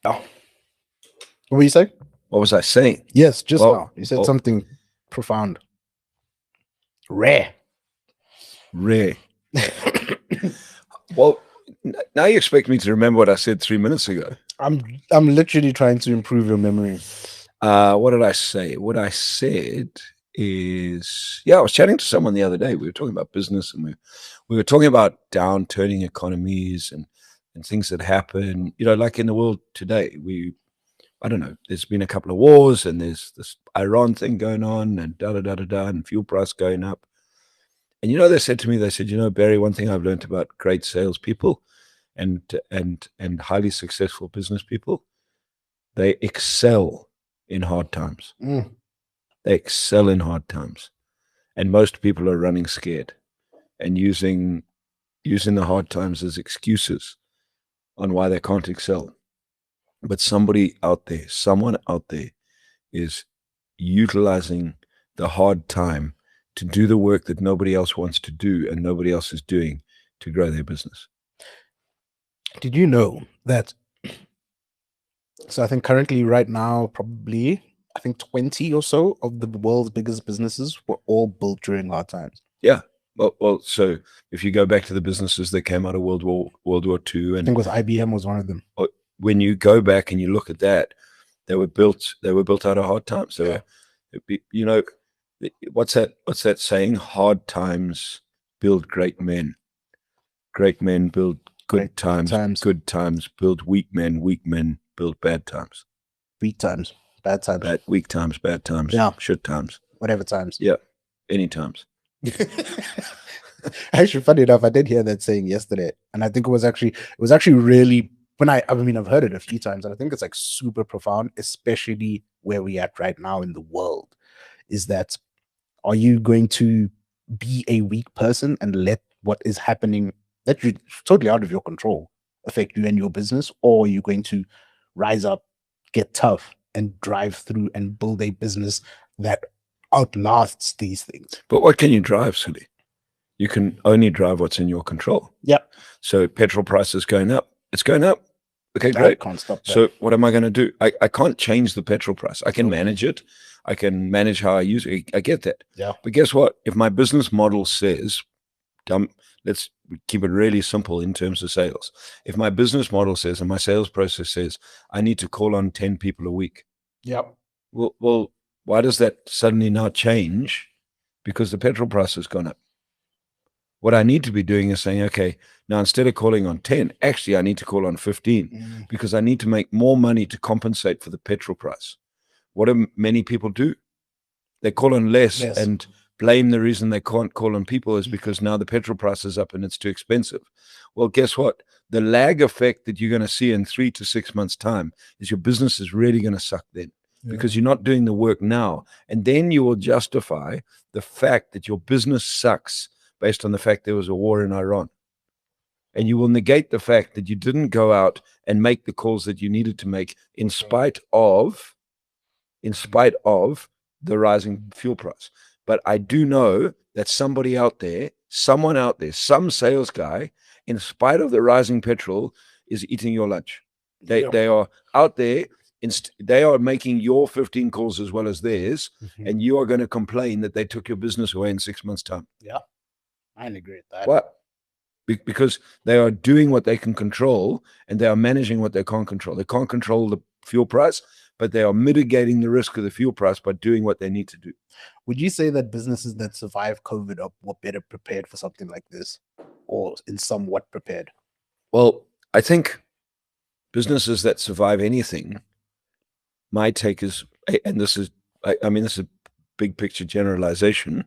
Oh, what were you saying? What was I saying? Yes, just now. You said something profound. Rare. Well, now you expect me to remember what I said 3 minutes ago. I'm literally trying to improve your memory. What did I say? What I said is, I was chatting to someone the other day. We were talking about business, and we were talking about downturning economies and things that happen. Like in the world today, I don't know, there's been a couple of wars, and there's this Iran thing going on, and and fuel price going up. And they said to me, Barry, one thing I've learned about great salespeople and highly successful business people, they excel in hard times. They excel in hard times. And most people are running scared and using the hard times as excuses on why they can't excel. But someone out there is utilizing the hard time to do the work that nobody else wants to do and nobody else is doing to grow their business. Did you know that? So I think currently right now, probably, I think 20 or so of the world's biggest businesses were all built during hard times. Yeah. Well, so if you go back to the businesses that came out of World War II, and I think with IBM was one of them. When you go back and you look at that, they were built out of hard times. What's that saying? Hard times build great men. Great men build good times. Good times build weak men. Weak men build bad times. Weak times. Bad times. Weak times. Bad times. Yeah. Shit times. Whatever times. Yeah. Any times. Actually, funny enough, I did hear that saying yesterday, and I think it was actually really, I've heard it a few times, and I think it's like super profound, especially where we're at right now in the world. Is that, are you going to be a weak person and let what is happening that you're totally out of your control affect you and your business, or are you going to rise up, get tough, and drive through and build a business that outlasts these things? But what can you drive, Sule? You can only drive what's in your control. Yep. So petrol prices going up. It's going up. Okay, great. Can't stop that. So what am I going to do? I can't change the petrol price. I can manage it. I can manage how I use it. I get that. Yeah. But guess what? If my business model says, let's keep it really simple in terms of sales. If my business model says, and my sales process says, I need to call on 10 people a week. Yep. Well, why does that suddenly now change? Because the petrol price has gone up. What I need to be doing is saying, okay, now instead of calling on 10, actually I need to call on 15 because I need to make more money to compensate for the petrol price. What do many people do? They call on less and blame the reason they can't call on people is because now the petrol price is up and it's too expensive. Well, guess what? The lag effect that you're going to see in 3 to 6 months' time is your business is really going to suck then. Because you're not doing the work now. And then you will justify the fact that your business sucks based on the fact there was a war in Iran. And you will negate the fact that you didn't go out and make the calls that you needed to make in spite of the rising fuel price. But I do know that someone out there, some sales guy, in spite of the rising petrol, is eating your lunch. They are out there. They are making your 15 calls as well as theirs, and you are going to complain that they took your business away in 6 months' time. Yeah, I agree with that. What? Because they are doing what they can control, and they are managing what they can't control. They can't control the fuel price, but they are mitigating the risk of the fuel price by doing what they need to do. Would you say that businesses that survive COVID were better prepared for something like this, or in somewhat prepared? Well, I think businesses that survive anything, my take is, and this is a big picture generalization,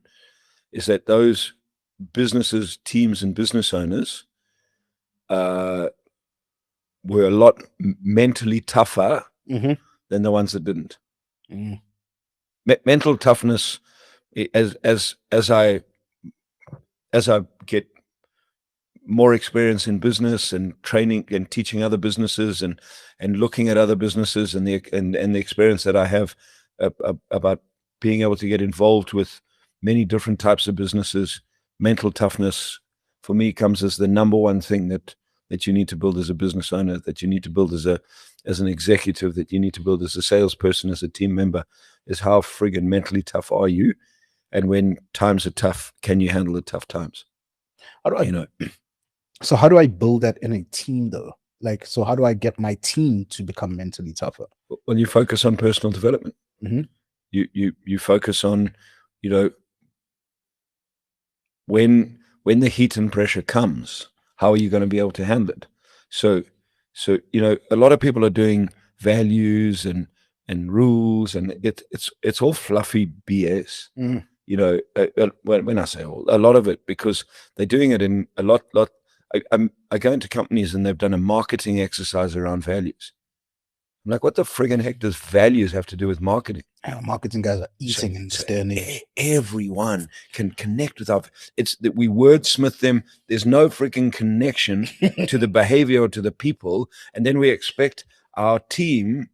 is that those businesses, teams, and business owners were a lot mentally tougher than the ones that didn't. Mental toughness, as I get more experience in business and training and teaching other businesses and looking at other businesses and the experience that I have about being able to get involved with many different types of businesses, mental toughness for me comes as the number one thing that that you need to build as a business owner, that you need to build as an executive, that you need to build as a salesperson, as a team member, is how friggin' mentally tough are you? And when times are tough, can you handle the tough times? How do I, You know, so how do I build that in a team though? Like, so how do I get my team to become mentally tougher? well, you focus on personal development. Mm-hmm. You focus on, you know, when the heat and pressure comes, how are you going to be able to handle it? So you know, a lot of people are doing values and rules, and it's all fluffy BS. Mm-hmm. You know, when I say all, a lot of it, because they're doing it in a lot. I go into companies and they've done a marketing exercise around values. I'm like, what the friggin' heck does values have to do with marketing? Marketing guys are eating and stirring. Everyone can connect with our. It's that we wordsmith them. There's no freaking connection to the behavior or to the people, and then we expect our team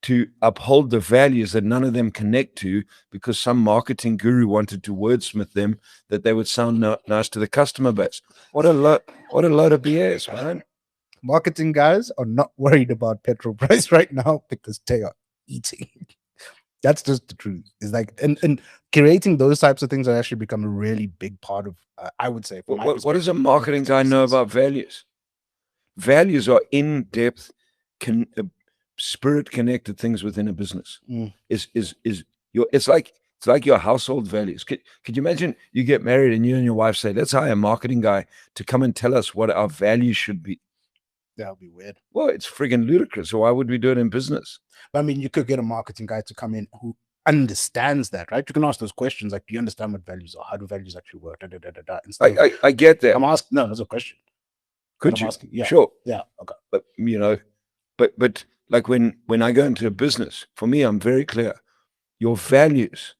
to uphold the values that none of them connect to because some marketing guru wanted to wordsmith them that they would sound nice to the customer base. What a load of BS, man. Marketing guys are not worried about petrol price right now because they are eating. That's just the truth. It's like, and creating those types of things have actually become a really big part of, I would say, from my What does a marketing guy know about values? Values are in-depth, spirit-connected things within a business. Is your? It's like your household values. Could you imagine you get married and you and your wife say, "Let's hire a marketing guy to come and tell us what our values should be"? That would be weird. Well, it's friggin' ludicrous. So why would we do it in business? But I mean, you could get a marketing guy to come in who understands that, right? You can ask those questions like, do you understand what values are? How do values actually work? Da, da, da, da, da. I get that. I'm asking, no, that's a question. Could you? Asking, yeah. Sure. Yeah. Okay. But you know, but like when I go into a business, for me, I'm very clear. Your values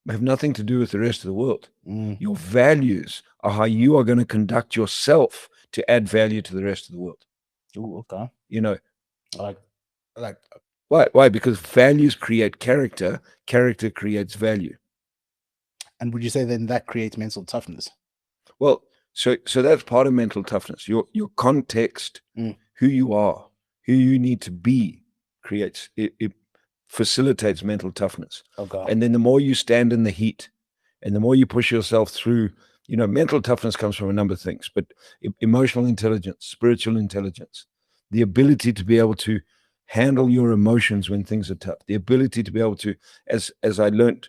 have nothing to do with the rest of the world. Your values are how you are going to conduct yourself to add value to the rest of the world. Oh, okay. You know, like why? Because values create character. Character creates value. And would you say then that creates mental toughness? Well, so that's part of mental toughness. Your context, who you are, who you need to be, creates it facilitates mental toughness. Okay. And then the more you stand in the heat, and the more you push yourself through, you know, mental toughness comes from a number of things, but emotional intelligence, spiritual intelligence, the ability to be able to handle your emotions when things are tough, the ability to be able to, as I learned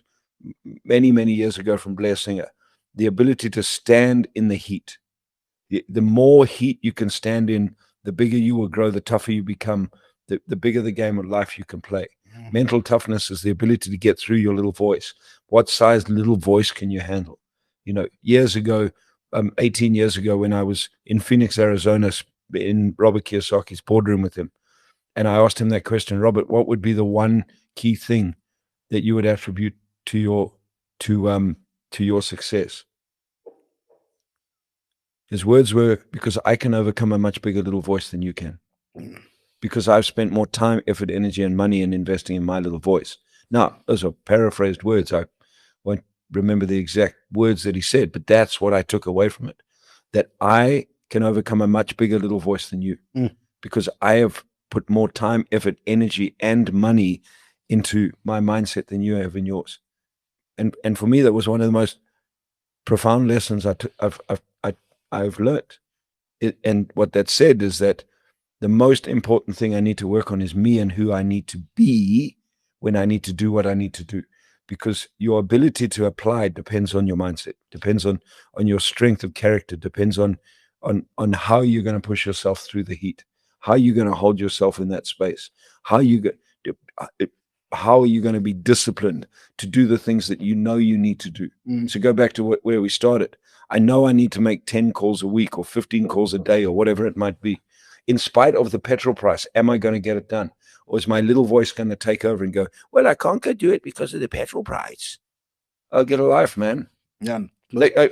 many years ago from Blair Singer, the ability to stand in the heat. The more heat you can stand in, the bigger you will grow, the tougher you become, the bigger the game of life you can play. Mental toughness is the ability to get through your little voice. What size little voice can you handle? You know, years ago, 18 years ago, when I was in Phoenix, Arizona, in Robert Kiyosaki's boardroom with him, and I asked him that question, Robert, what would be the one key thing that you would attribute to your success? His words were, because I can overcome a much bigger little voice than you can. Because I've spent more time, effort, energy, and money in investing in my little voice. Now, those are paraphrased words. I won't remember the exact words that he said, but that's what I took away from it. That I can overcome a much bigger little voice than you. Because I have put more time, effort, energy, and money into my mindset than you have in yours. And for me, that was one of the most profound lessons I've learned. And what that said is that the most important thing I need to work on is me and who I need to be when I need to do what I need to do. Because your ability to apply depends on your mindset, depends on your strength of character, depends on how you're going to push yourself through the heat, how you're going to hold yourself in that space, how are you going to be disciplined to do the things that you know you need to do. So go back to where we started. I know I need to make 10 calls a week or 15 calls a day or whatever it might be. In spite of the petrol price, am I going to get it done? Or is my little voice going to take over and go, well, I can't go do it because of the petrol price? I'll get a life, man. Yeah.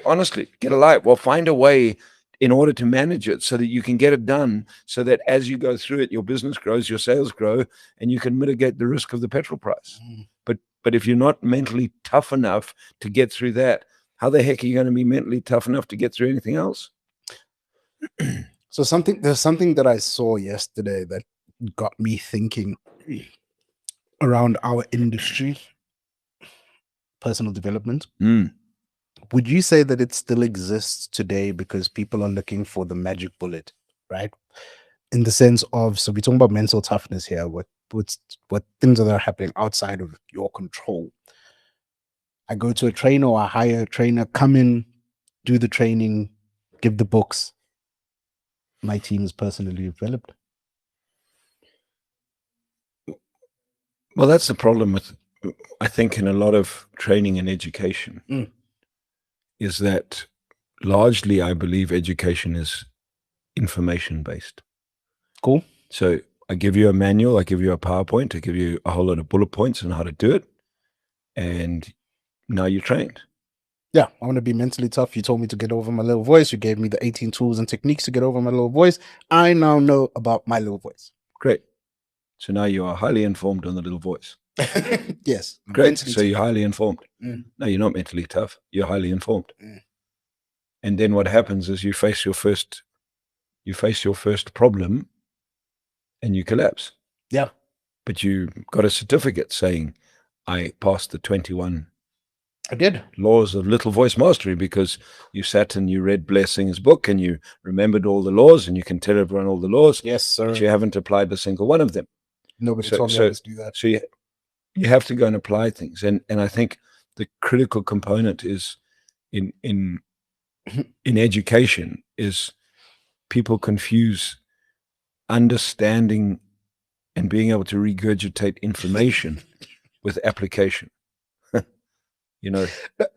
Honestly, get a life. Well, find a way in order to manage it so that you can get it done, so that as you go through it, your business grows, your sales grow, and you can mitigate the risk of the petrol price. But if you're not mentally tough enough to get through that, how the heck are you going to be mentally tough enough to get through anything else? So there's something that I saw yesterday that got me thinking around our industry, personal development. Mm. Would you say that it still exists today because people are looking for the magic bullet, right? In the sense of, so we're talking about mental toughness here, what things that are happening outside of your control. I go to a trainer or I hire a trainer, come in, do the training, give the books. My team is personally developed. Well, that's the problem with, I think, in a lot of training and education, Mm. is that largely I believe education is information based. Cool. So I give you a manual, I give you a PowerPoint, I give you a whole lot of bullet points on how to do it, and now you're trained. Yeah, I want to be mentally tough. You told me to get over my little voice. You gave me the 18 tools and techniques to get over my little voice. I now know about my little voice. Great. So now you are highly informed on the little voice. Yes. Great. So you're highly informed. Mm. No, you're not mentally tough. You're highly informed. Mm. And then what happens is you face your first problem and you collapse. Yeah. But you got a certificate saying, I passed the 21 I did. laws of little voice mastery, because you sat and you read Blessing's book and you remembered all the laws and you can tell everyone all the laws. Yes, sir. But you haven't applied a single one of them. Nobody told me how to do that. So you have to go and apply things. And I think the critical component is in education is people confuse understanding and being able to regurgitate information with application. You know,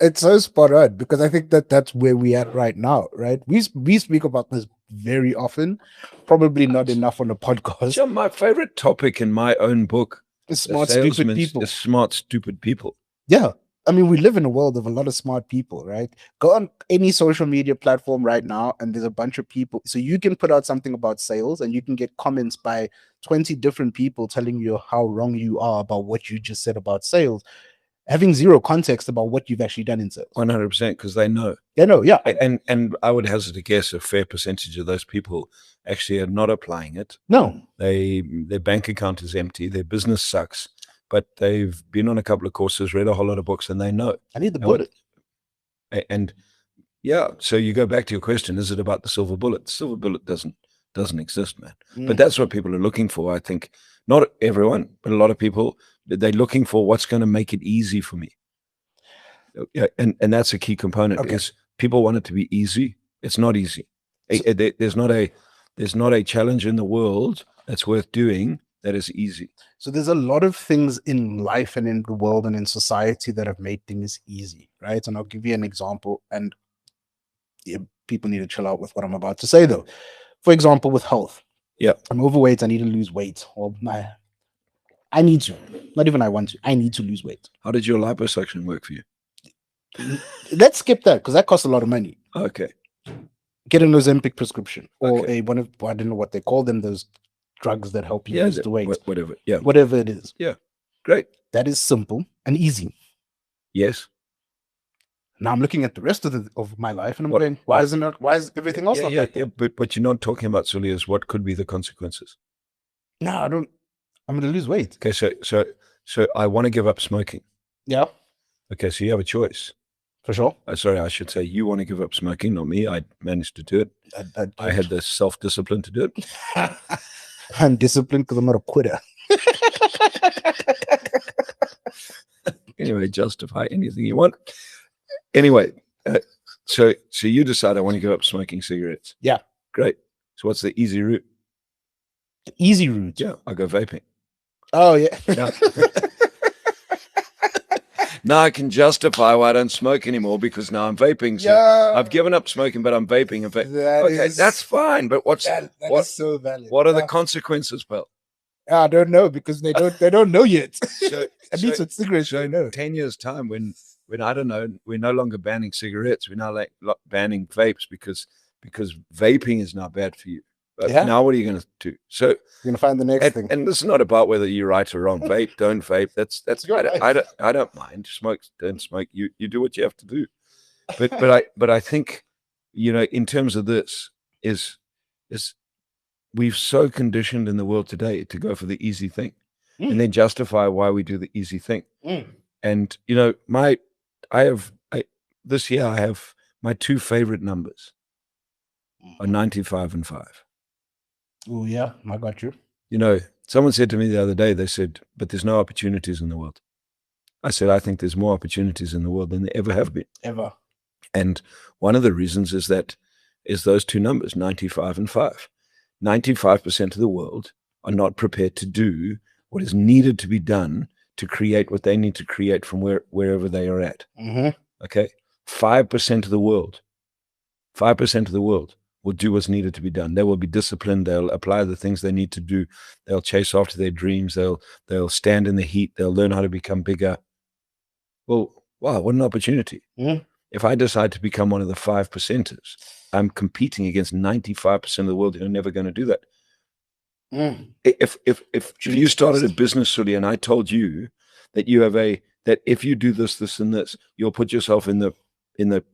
it's so spot on, because I think that that's where we at right now, right? We speak about this very often, probably not enough on the podcast. So my favorite topic in my own book is smart, stupid people. Is smart, stupid people. Yeah. I mean, we live in a world of a lot of smart people, right? Go on any social media platform right now, and there's a bunch of people. So you can put out something about sales, and you can get comments by 20 different people telling you how wrong you are about what you just said about sales, having zero context about what you've actually done in sales. 100%, because they know. They know, yeah. And I would hazard to guess a fair percentage of those people actually are not applying it. No. Their bank account is empty, their business sucks, but they've been on a couple of courses, read a whole lot of books, and they know. I need the bullet. And yeah, so you go back to your question, is it about the silver bullet? The silver bullet doesn't exist, man. But that's what people are looking for, I think. Not everyone, but a lot of people, they're looking for what's going to make it easy for me. Yeah, and that's a key component, is people want it to be easy. It's not easy. There's not a challenge in the world that's worth doing that is easy. So there's a lot of things in life and in the world and in society that have made things easy, right? And I'll give you an example, and people need to chill out with what I'm about to say, though. For example, with health. Yeah. I'm overweight. I need to lose weight. Or I need to. Not even I want to. I need to lose weight. How did your liposuction work for you? Let's skip that, because that costs a lot of money. Okay. Get an Ozempic prescription, or I don't know what they call them, those drugs that help you lose the weight. Whatever. Yeah. Whatever it is. Yeah. Great. That is simple and easy. Yes. Now I'm looking at the rest of my life, and I'm going, why is everything else not like that? Yeah, but you're not talking about, Sule, is what could be the consequences. No, I don't. I'm going to lose weight. Okay, so I want to give up smoking. Yeah. Okay, so you have a choice. For sure. Sorry, I should say you want to give up smoking, not me. I managed to do it. I had the self-discipline to do it. I'm disciplined because I'm not a quitter. Anyway, justify anything you want. Anyway, so you decide I want to give up smoking cigarettes. Yeah. Great. So what's the easy route? The easy route? Yeah, I go vaping. Oh, yeah. Now I can justify why I don't smoke anymore, because now I'm vaping. So I've given up smoking, but I'm vaping. That's fine. But what's is so valid. What are the consequences, pal? I don't know, because they don't know yet. So, at least with cigarettes, so they know. 10 years time, when I don't know, we're no longer banning cigarettes. We're now banning vapes because vaping is not bad for you. But now what are you going to do? So you're going to find the next thing. And this is not about whether you're right or wrong. Vape, don't vape. That's I don't mind. Smoke, don't smoke. You do what you have to do. But I think, in terms of this, is is we've so conditioned in the world today to go for the easy thing Mm. and then justify why we do the easy thing. Mm. And this year I have my two favorite numbers are 95 and 5. Oh yeah, I got you. Someone said to me the other day, they said, but there's no opportunities in the world. I said, I think there's more opportunities in the world than there ever have been. Ever. And one of the reasons is those two numbers, 95 and 5. 95% of the world are not prepared to do what is needed to be done to create what they need to create from wherever they are at. Mm-hmm. Okay. 5% of the world will do what's needed to be done. They will be disciplined. They'll apply the things they need to do. They'll chase after their dreams. They'll stand in the heat. They'll learn how to become bigger. Well, wow, what an opportunity. Mm. If I decide to become one of the 5%ers, I'm competing against 95% of the world who are never going to do that. Mm. If you started a business, Sule, and I told you that that if you do this, this, and this, you'll put yourself in the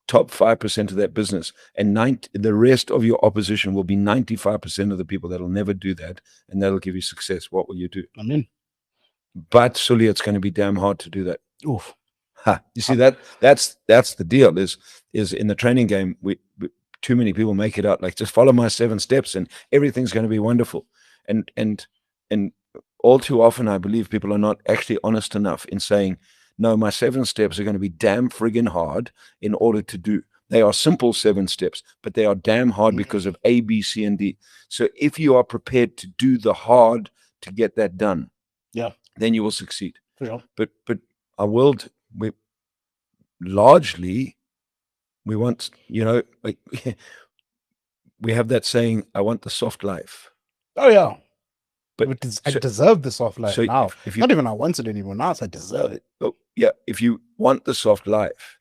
top 5% of that business, and the rest of your opposition will be 95% of the people that'll never do that, and that'll give you success. What will you do? I'm in. But Sule, it's going to be damn hard to do that. Oof. You see that's the deal. Is in the training game, we too many people make it out like just follow my 7 steps and everything's going to be wonderful. And all too often, I believe people are not actually honest enough in saying, no, my 7 steps are going to be damn friggin' hard in order to do. They are simple 7 steps, but they are damn hard because of A, B, C, and D. So if you are prepared to do the hard to get that done, yeah, then you will succeed. For sure. But our world, we largely want, like we have that saying, I want the soft life. Oh yeah. But I deserve the soft life now. If not even I want it anymore. Now I deserve it. Oh yeah. If you want the soft life,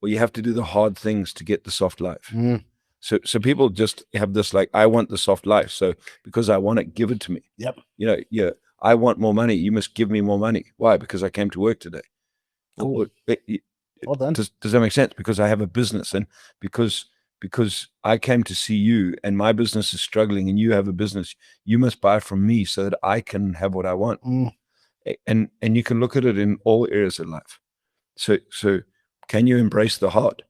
well, you have to do the hard things to get the soft life. Mm. So people just have this like, I want the soft life. So because I want it, give it to me. Yep. Yeah. I want more money. You must give me more money. Why? Because I came to work today. Cool. Well done. Does that make sense? Because I have a business, and because I came to see you and my business is struggling and you have a business, you must buy from me so that I can have what I want. Mm. And you can look at it in all areas of life. So can you embrace the hard?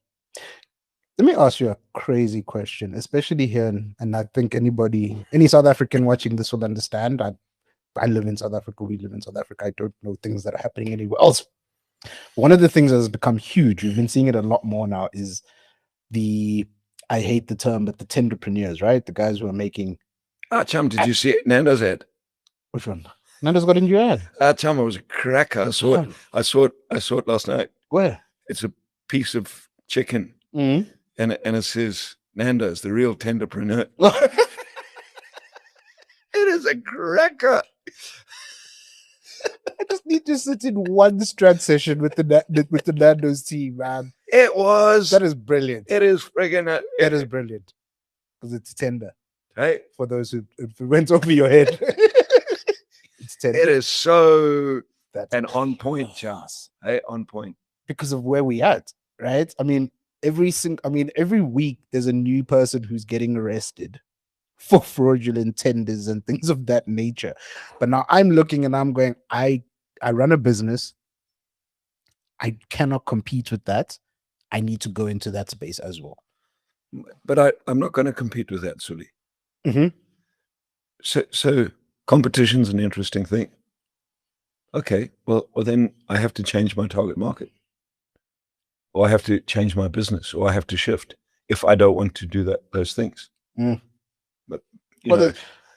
Let me ask you a crazy question, especially here, and I think any South African watching this will understand. I live in South Africa. We live in South Africa. I don't know things that are happening anywhere else. One of the things that has become huge, we've been seeing it a lot more now, is I hate the term, but the tenderpreneurs, right? The guys who are making. Chum, did you see it? Nando's ad. Which one? Nando's got into your ad. Chum, it was a cracker. I saw it last night. Where? It's a piece of chicken, mm-hmm. and it says Nando's, the real tenderpreneur. It is a cracker. I just need to sit in one strat session with the Nando's team, man. That is brilliant. It is friggin' that is brilliant because it's tender. Hey, for those who if it went over your head, it's tender. It is so on point, Charles. Hey, on point because of where we at, right? I mean, every week there's a new person who's getting arrested for fraudulent tenders and things of that nature. But now I'm looking and I'm going, I run a business. I cannot compete with that. I need to go into that space as well. But I'm not going to compete with that, Sule. Mm-hmm. So competition's an interesting thing. Okay, well then I have to change my target market, or I have to change my business, or I have to shift if I don't want to do those things. Mm. But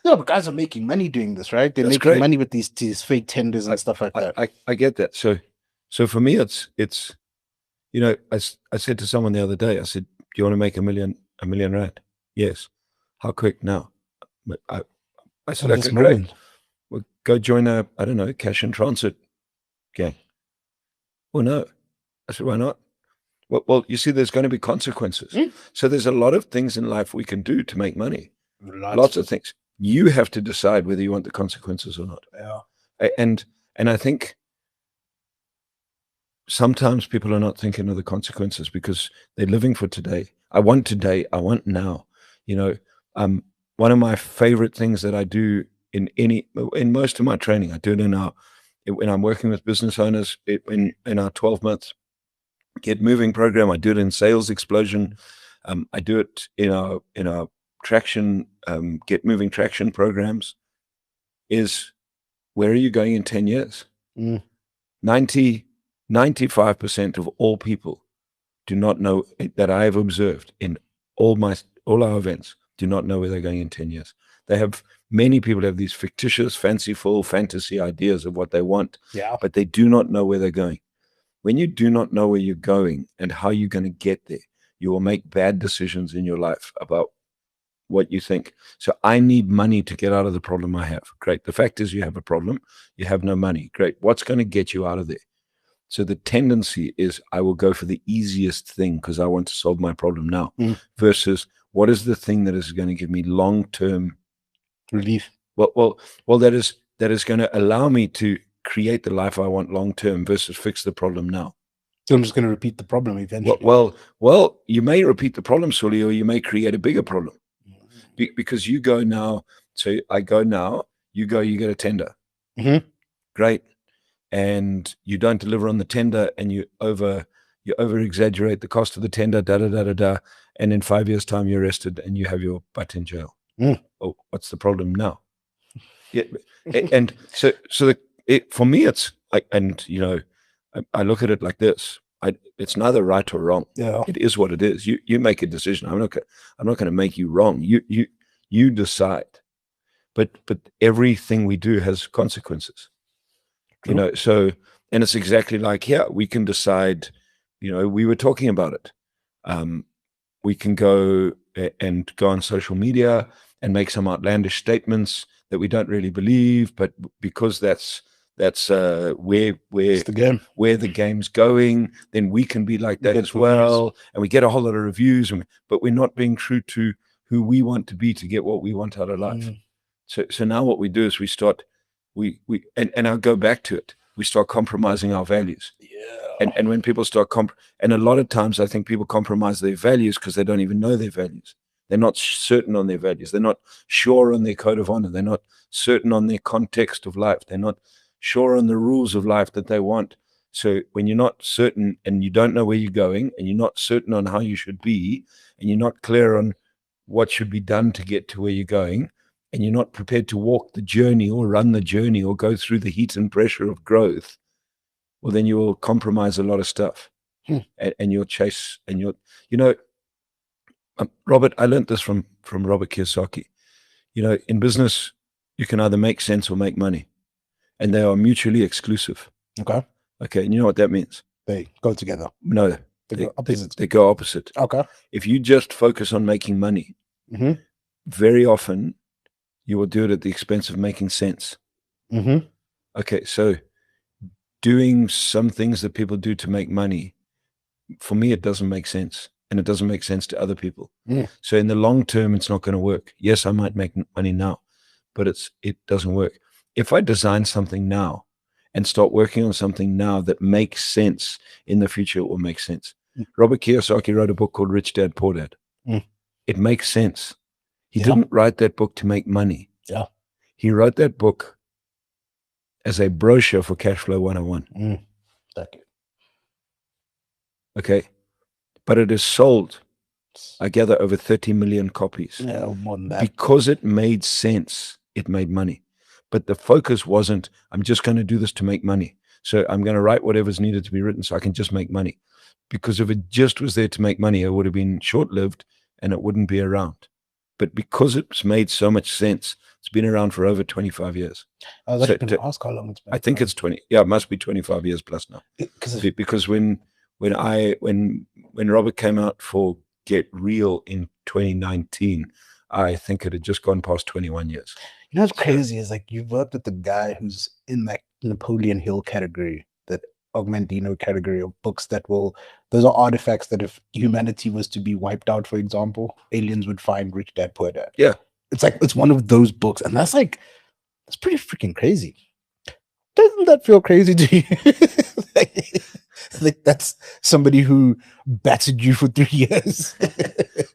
but guys are making money doing this, right? They're making money with these fake tenders and stuff like that. I get that. So for me, it's I said to someone the other day, I said, "Do you want to make a million rand?" Yes. How quick now? But I said, "Okay, great. Well, go join a cash and transit gang." Well, no. I said, "Why not?" Well, you see, there's going to be consequences. Mm. So there's a lot of things in life we can do to make money. Lots of things. You have to decide whether you want the consequences or not. Yeah. And I think sometimes people are not thinking of the consequences because they're living for today. I want today. I want now. One of my favorite things that I do in most of my training, I do it when I'm working with business owners in our 12-month Get Moving program. I do it in Sales Explosion. I do it in our traction, Get Moving traction programs. Is where are you going in 10 years? 95% of all people do not know, that I have observed in all our events, do not know where they're going in 10 years. Many people have these fictitious, fanciful, fantasy ideas of what they want, but they do not know where they're going. When you do not know where you're going and how you're going to get there, you will make bad decisions in your life about what you think. So I need money to get out of the problem I have. Great. The fact is you have a problem. You have no money. Great. What's going to get you out of there? So the tendency is I will go for the easiest thing because I want to solve my problem now versus what is the thing that is going to give me long-term relief. Well, that is going to allow me to create the life I want long-term versus fix the problem now. So I'm just going to repeat the problem eventually. Well, you may repeat the problem, Sule, or you may create a bigger problem because you go now. So I go now, you get a tender. Great. And you don't deliver on the tender and you over exaggerate the cost of the tender, and in 5 years' time you're arrested and you have your butt in jail. Oh, what's the problem now? Yeah, and so for me it's like, and I look at it like this. It's neither right or wrong. Yeah. It is what it is. You make a decision. I'm not going to make you wrong. You decide. But everything we do has consequences. True. So, and it's exactly like here, we can decide, we were talking about it. We can go on social media and make some outlandish statements that we don't really believe, but because that's where the game's going, then we can be like that as well. And we get a whole lot of reviews, but we're not being true to who we want to be to get what we want out of life. So now what we do is we start, and I'll go back to it. We start compromising our values. Yeah. And when people start and a lot of times I think people compromise their values because they don't even know their values. They're not certain on their values. They're not sure on their code of honor. They're not certain on their context of life. They're not sure on the rules of life that they want. So when you're not certain and you don't know where you're going and you're not certain on how you should be and you're not clear on what should be done to get to where you're going, and you're not prepared to walk the journey or run the journey or go through the heat and pressure of growth, well, then you will compromise a lot of stuff. And you'll chase, and Robert, I learned this from Robert Kiyosaki. In business, you can either make sense or make money, and they are mutually exclusive. Okay. And you know what that means? They go together. No. They go opposite. Okay. If you just focus on making money, very often you will do it at the expense of making sense. Okay, so doing some things that people do to make money, for me, it doesn't make sense. And it doesn't make sense to other people. So in the long term, it's not going to work. Yes, I might make money now, but it doesn't work. If I design something now and start working on something now that makes sense in the future, it will make sense. Robert Kiyosaki wrote a book called Rich Dad, Poor Dad. It makes sense. He didn't write that book to make money. Yeah. He wrote that book as a brochure for Cash Flow 101. Thank you. Okay. But it is sold, I gather, over 30 million copies. Yeah, more than that. Because it made sense, it made money. But the focus wasn't, I'm just going to do this to make money. So I'm going to write whatever's needed to be written so I can just make money. Because if it just was there to make money, it would have been short-lived and it wouldn't be around. But because it's made so much sense, it's been around for over 25 years. I was actually going to ask how long it's been. I think it's 20. Yeah, it must be 25 years plus now. Because when Robert came out for Get Real in 2019, I think it had just gone past 21 years. You know what's crazy is like you've worked with the guy who's in that Napoleon Hill category, that Augmentino category of books those are artifacts that if humanity was to be wiped out, for example, aliens would find Rich Dad, Poor Dad. Yeah. It's one of those books. And that's pretty freaking crazy. Doesn't that feel crazy to you? I think that's somebody who battered you for 3 years,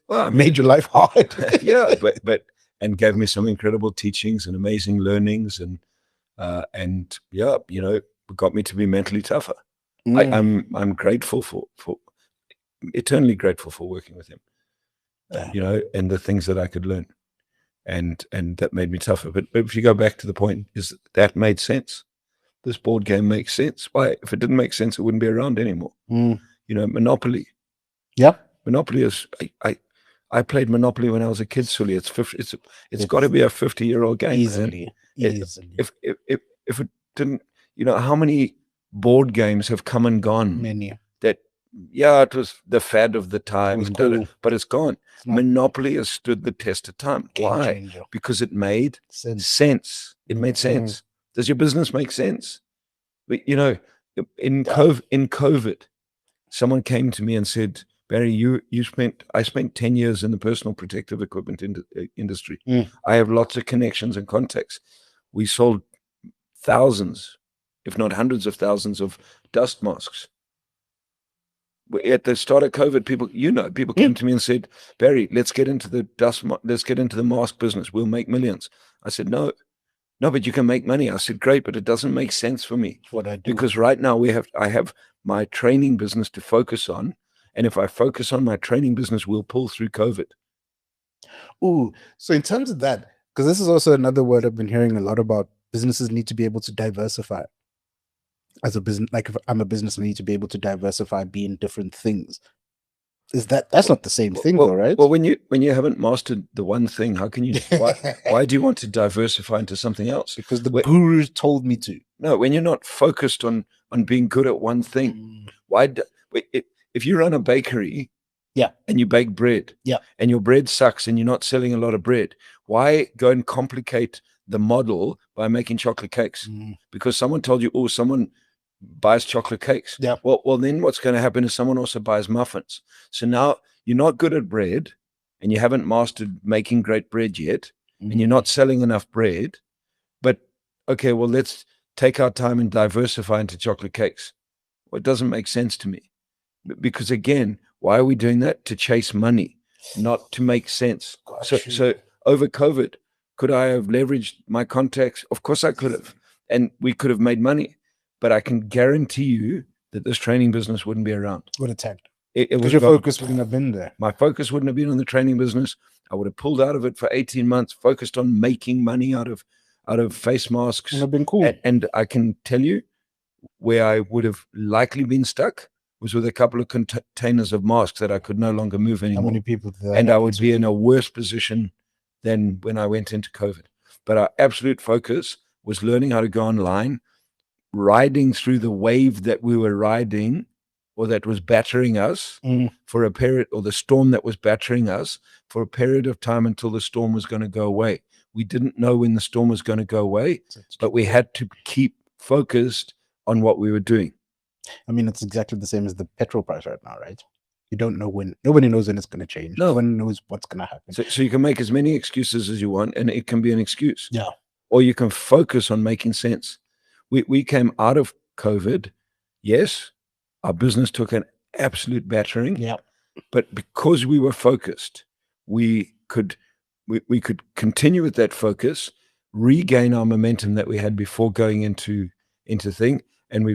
Well, I mean, made your life hard. yeah, but and gave me some incredible teachings and amazing learnings, and yeah, got me to be mentally tougher. Mm. I'm grateful for eternally grateful for working with him, Yeah. and the things that I could learn, and that made me tougher. But if you go back to the point, is that made sense? This board game makes sense. Why? If it didn't make sense, it wouldn't be around anymore. Mm. Monopoly. Yeah. Monopoly is. I played Monopoly when I was a kid, Sully. It's 50. It's got to It's be a 50-year-old game, man. easily. If it didn't, how many board games have come and gone? Many. That, yeah, it was the fad of the time, was cool. but it's gone. It's not Monopoly has stood the test of time. game Why? changer. Because it made Sense. sense. It made sense. Does your business make sense? But in COVID, someone came to me and said, Barry, I spent 10 years in the personal protective equipment industry. I have lots of connections and contacts. We sold thousands, if not hundreds of thousands, of dust masks. At the start of COVID, people came to me and said, Barry, let's get into the mask business. We'll make millions. I said, no, but you can make money. I said, great, but it doesn't make sense for me. What I do. Because right now I have my training business to focus on. And if I focus on my training business, we'll pull through COVID. Ooh, so in terms of that, because this is also another word I've been hearing a lot about, businesses need to be able to diversify. As a business, like if I'm a business, I need to be able to diversify, be in different things. That's not the same thing, though, right? Well, when you haven't mastered the one thing, how can you? Why do you want to diversify into something else? Because the gurus told me to. No, when you're not focused on being good at one thing, if you run a bakery, yeah, and you bake bread, yeah, and your bread sucks, and you're not selling a lot of bread, why go and complicate the model by making chocolate cakes? Because someone told you, oh, someone buys chocolate cakes. Yeah. Well, then what's going to happen is someone also buys muffins. So now you're not good at bread, and you haven't mastered making great bread yet, and you're not selling enough bread. But okay, well, let's take our time and diversify into chocolate cakes. Well, it doesn't make sense to me, because again, why are we doing that? To chase money, not to make sense. So over COVID, could I have leveraged my contacts? Of course I could have, and we could have made money. But I can guarantee you that this training business wouldn't be around. Would have tanked. Because your focus wouldn't have been there. My focus wouldn't have been on the training business. I would have pulled out of it for 18 months, focused on making money out of face masks. Would have been cool. And I can tell you where I would have likely been stuck was with a couple of containers of masks that I could no longer move anymore. How many people? And I would be in a worse position than when I went into COVID. But our absolute focus was learning how to go online, riding through the wave that we were riding, or that was battering us for a period, or the storm that was battering us for a period of time until the storm was going to go away. We didn't know when the storm was going to go away, but we had to keep focused on what we were doing. I mean, it's exactly the same as the petrol price right now, right? You don't know when. Nobody knows when it's going to change. No one knows what's going to happen. So you can make as many excuses as you want, and it can be an excuse. Yeah. Or you can focus on making sense. We came out of COVID. Yes, our business took an absolute battering. Yeah. But because we were focused, we could continue with that focus, regain our momentum that we had before going into thing. And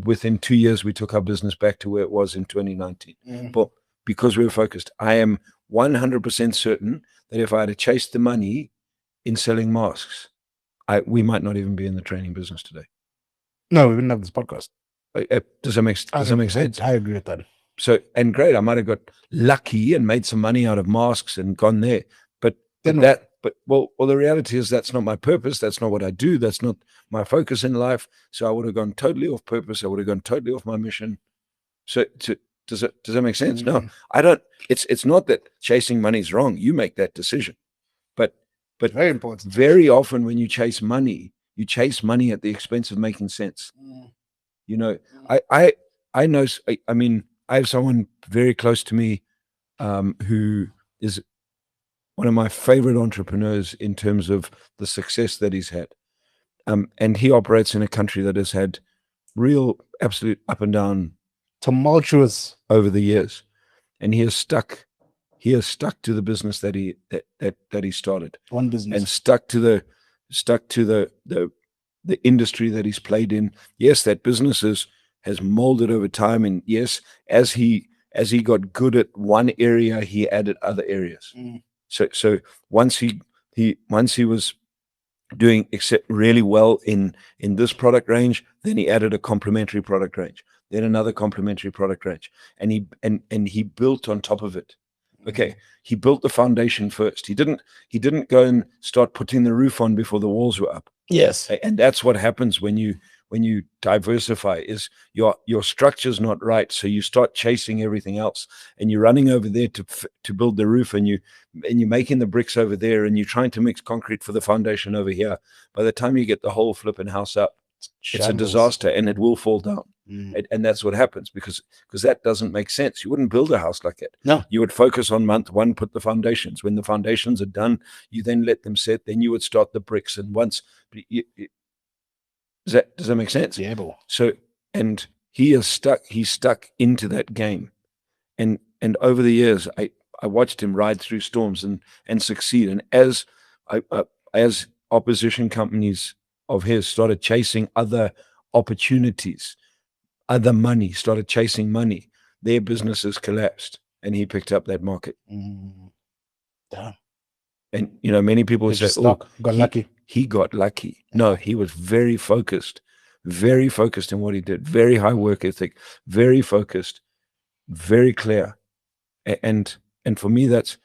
within 2 years, we took our business back to where it was in 2019. But because we were focused, I am 100% certain that if I had chased the money in selling masks, we might not even be in the training business today. No, we wouldn't have this podcast. Does that make sense? I agree with that. So, and great, I might have got lucky and made some money out of masks and gone there. But the reality is that's not my purpose. That's not what I do. That's not my focus in life. So I would have gone totally off purpose. I would have gone totally off my mission. So does that make sense? No, I don't. It's not that chasing money is wrong. You make that decision. But very important. Very often when you chase money at the expense of making sense. I know. I mean, I have someone very close to me who is one of my favorite entrepreneurs in terms of the success that he's had. And he operates in a country that has had real absolute up and down Tumultuous. over the years, and he has stuck to the business that he started, One business. and stuck to the industry that he's played in. Yes, that business has molded over time, and yes, as he got good at one area, he added other areas. So once he was doing really well in this product range, then he added a complementary product range, then another complementary product range, and he built on top of it. Okay, he built the foundation first. He didn't go and start putting the roof on before the walls were up. Yes. And that's what happens when you diversify, is your structure's not right, so you start chasing everything else, and you're running over there to build the roof, and you're making the bricks over there, and you're trying to mix concrete for the foundation over here. By the time you get the whole flipping house up, it's a disaster, and it will fall down. And that's what happens, because that doesn't make sense. You wouldn't build a house like that. No. You would focus on month one, put the foundations. When the foundations are done, you then let them set. Then you would start the bricks. And once, does that make sense? Yeah, bro. So, and he's stuck into that game, and over the years, I watched him ride through storms and succeed. And as opposition companies of his started chasing other opportunities, other money, started chasing money, their businesses collapsed, and he picked up that market. Damn. And many people say, got lucky. He got lucky. No, he was very focused in what he did. Very high work ethic, very focused, very clear. And for me, that's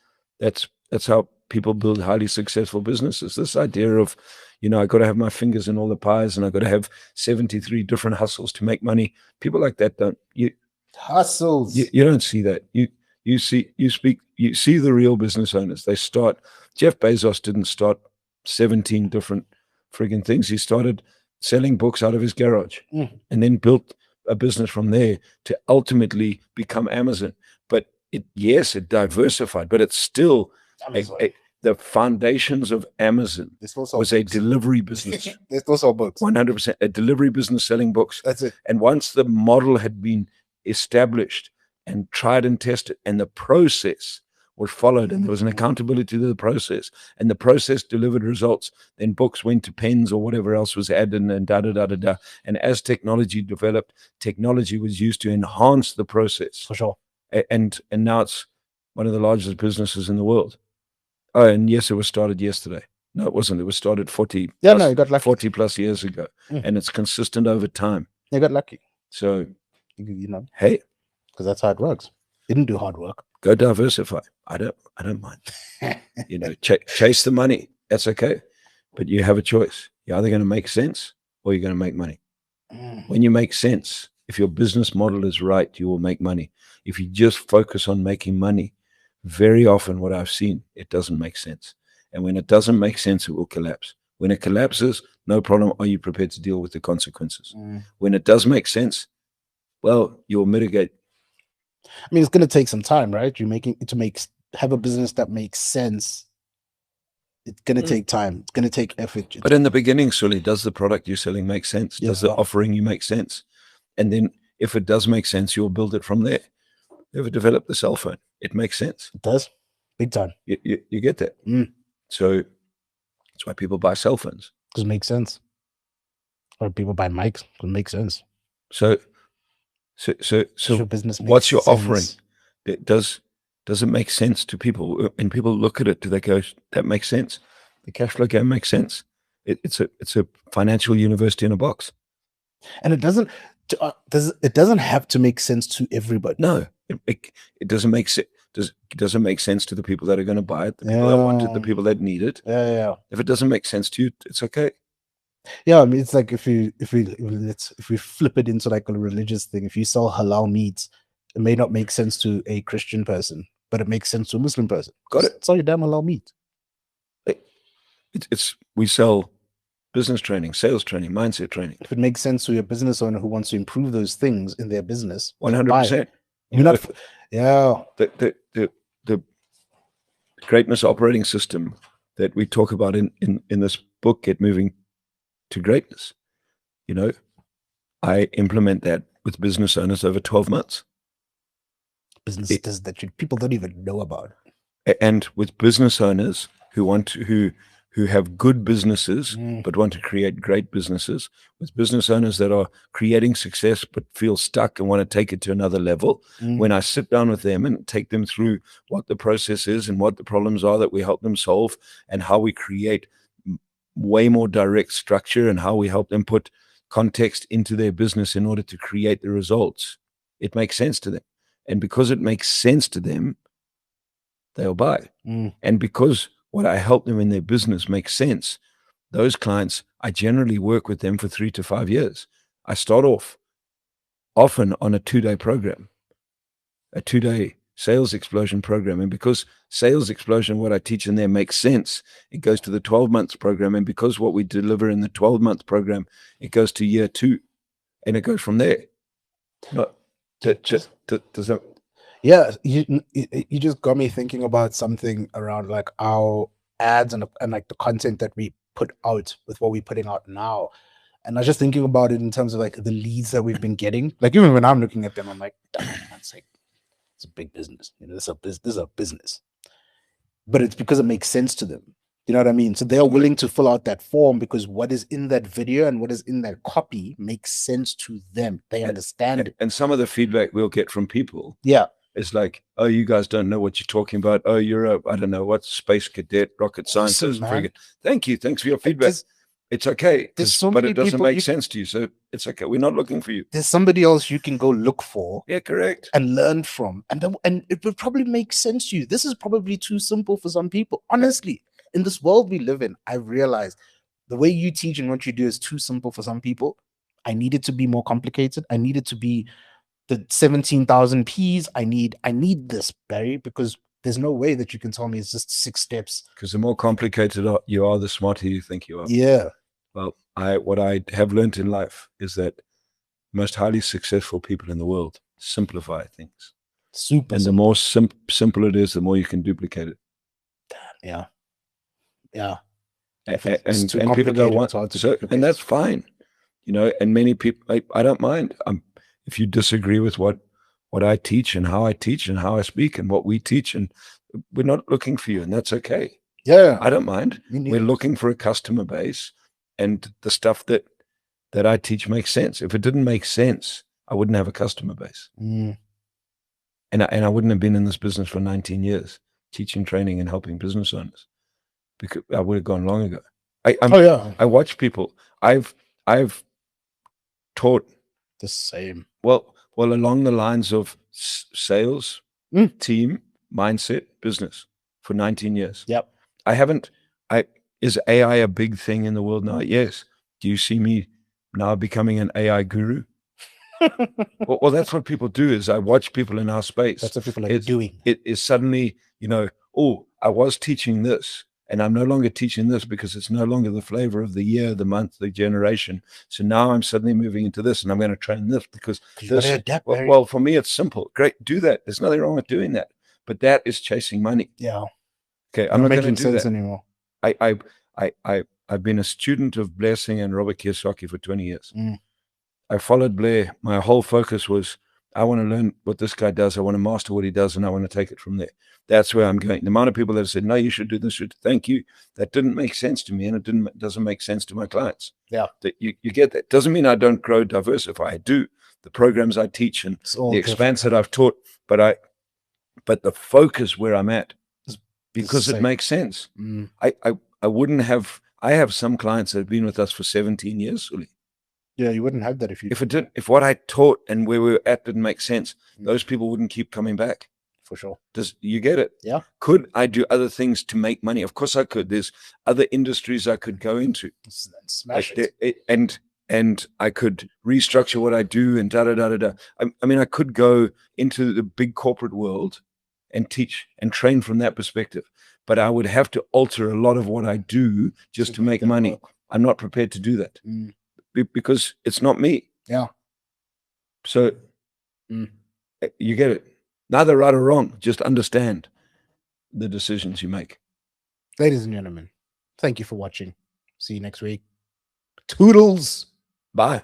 how people build highly successful businesses. This idea of, I got to have my fingers in all the pies, and I got to have 73 different hustles to make money. People like that hustles. You don't see that. You see the real business owners. They start. Jeff Bezos didn't start 17 different friggin' things. He started selling books out of his garage, and then built a business from there to ultimately become Amazon. But it diversified, but it's still the foundations of Amazon was a delivery business. They still sell books. 100%, a delivery business selling books. That's it. And once the model had been established and tried and tested, and the process was followed, and there was an accountability to the process, and the process delivered results, then books went to pens or whatever else was added, and da-da-da-da-da. And as technology developed, technology was used to enhance the process. For sure. And now it's one of the largest businesses in the world. Oh, and yes, it was started yesterday. No, it wasn't. It was started 40 plus years ago. And it's consistent over time. You got lucky. So, hey, because that's how it works. Didn't do hard work. Go diversify. I don't mind. Chase the money. That's okay. But you have a choice. You're either going to make sense or you're going to make money. When you make sense, if your business model is right, you will make money. If you just focus on making money, very often what I've seen, it doesn't make sense. And when it doesn't make sense, it will collapse. When it collapses, no problem. Are you prepared to deal with the consequences? When it does make sense, well, you'll mitigate. I mean, it's going to take some time, right? Have a business that makes sense. It's going to take time. It's going to take effort. But in the beginning, Sule, does the product you're selling make sense? Does the offering you make sense? And then if it does make sense, you'll build it from there. You ever develop the cell phone? It makes sense. It does. Big time. You get that. So that's why people buy cell phones. Because it makes sense. Or people buy mics. Because it makes sense. So your business what's your offering? Does it make sense to people? And people look at it, do they go, that makes sense? The cash flow game makes sense. It's a financial university in a box. And it doesn't have to make sense to everybody. No, it doesn't make sense. Doesn't make sense to the people that are going to buy it, the people that want it, the people that need it. Yeah. If it doesn't make sense to you, it's okay. Yeah, I mean, it's like if we flip it into like a religious thing, if you sell halal meat, it may not make sense to a Christian person, but it makes sense to a Muslim person. Got it. Sell your damn halal meat. We sell business training, sales training, mindset training. If it makes sense to a business owner who wants to improve those things in their business, 100%. The greatness operating system that we talk about in this book, Get Moving to Greatness. I implement that with business owners over 12 months. Businesses that people don't even know about. And with business owners who want to, who have good businesses but want to create great businesses, with business owners that are creating success but feel stuck and want to take it to another level. When I sit down with them and take them through what the process is and what the problems are that we help them solve, and how we create way more direct structure, and how we help them put context into their business in order to create the results, it makes sense to them. And because it makes sense to them, they'll buy. And because what I help them in their business makes sense, those clients, I generally work with them for 3 to 5 years. I start off often on a 2-day program, a 2-day sales explosion program. And because sales explosion, what I teach in there makes sense, it goes to the 12-month program. And because what we deliver in the 12-month program, it goes to year 2, and it goes from there. Does that? Yeah, you just got me thinking about something around like our ads and like the content that we put out with what we're putting out now. And I was just thinking about it in terms of like the leads that we've been getting. Like even when I'm looking at them, I'm like, damn, that's like, it's a big business. You know, this is a business. But it's because it makes sense to them. You know what I mean? So they are willing to fill out that form because what is in that video and what is in that copy makes sense to them. They understand it. And some of the feedback we'll get from people, yeah, it's like, oh, you guys don't know what you're talking about. Oh, you're a, I don't know what, space cadet, rocket scientist. man. Thank you. Thanks for your feedback. It's okay, but it doesn't make sense to you. So it's okay. We're not looking for you. There's somebody else you can go look for. Yeah, correct. And learn from. And it would probably make sense to you. This is probably too simple for some people. Honestly, in this world we live in, I've realized the way you teach and what you do is too simple for some people. I need it to be more complicated. I need it to be the 17,000 P's. I need this, Barry, because there's no way that you can tell me it's just 6 steps. Because the more complicated you are, the smarter you think you are. Yeah. Well, what I have learned in life is that most highly successful people in the world simplify things. Super. And the more simple it is, the more you can duplicate it. Yeah. Yeah. And people don't want so, and that's fine, you know. And many people, I don't mind. If you disagree with what I teach and how I speak and what we teach, and we're not looking for you, and that's okay. Yeah, I don't mind. We're looking for a customer base, and the stuff that I teach makes sense. If it didn't make sense, I wouldn't have a customer base, and I wouldn't have been in this business for 19 years, teaching, training, and helping business owners, because I would have gone long ago. I watch people. I've taught the same. Well, along the lines of sales, team, mindset, business for 19 years. Yep. Is AI a big thing in the world now? Yes. Do you see me now becoming an AI guru? well, that's what people do. Is I watch people in our space. That's what people are doing. It is suddenly, you know, oh, I was teaching this, and I'm no longer teaching this because it's no longer the flavor of the year, the month, the generation. So now I'm suddenly moving into this, and I'm going to train this because this. Well, for me, it's simple. Great, do that. There's nothing wrong with doing that, but that is chasing money. Yeah. Okay, I'm not going to do that anymore. I've been a student of Blair Singer and Robert Kiyosaki for 20 years. I followed Blair. My whole focus was, I want to learn what this guy does. I want to master what he does, and I want to take it from there. That's where I'm going. The amount of people that have said, no, you should do this. Thank you. That didn't make sense to me, and it doesn't make sense to my clients. Yeah. That you get that. Doesn't mean I don't grow, diversify. I do. The programs I teach and the expanse that I've taught, but the focus where I'm at, because it makes sense. I wouldn't have. I have some clients that have been with us for 17 years, Sule. Yeah, you wouldn't have that if what I taught and where we were at didn't make sense. Those people wouldn't keep coming back. For sure. Does you get it? Yeah. Could I do other things to make money? Of course I could. There's other industries I could go into. Smash it. And I could restructure what I do and I mean, I could go into the big corporate world and teach and train from that perspective. But I would have to alter a lot of what I do just to make money. Work. I'm not prepared to do that because it's not me. Yeah. So you get it. Neither right or wrong. Just understand the decisions you make. Ladies and gentlemen, thank you for watching. See you next week. Toodles. Bye.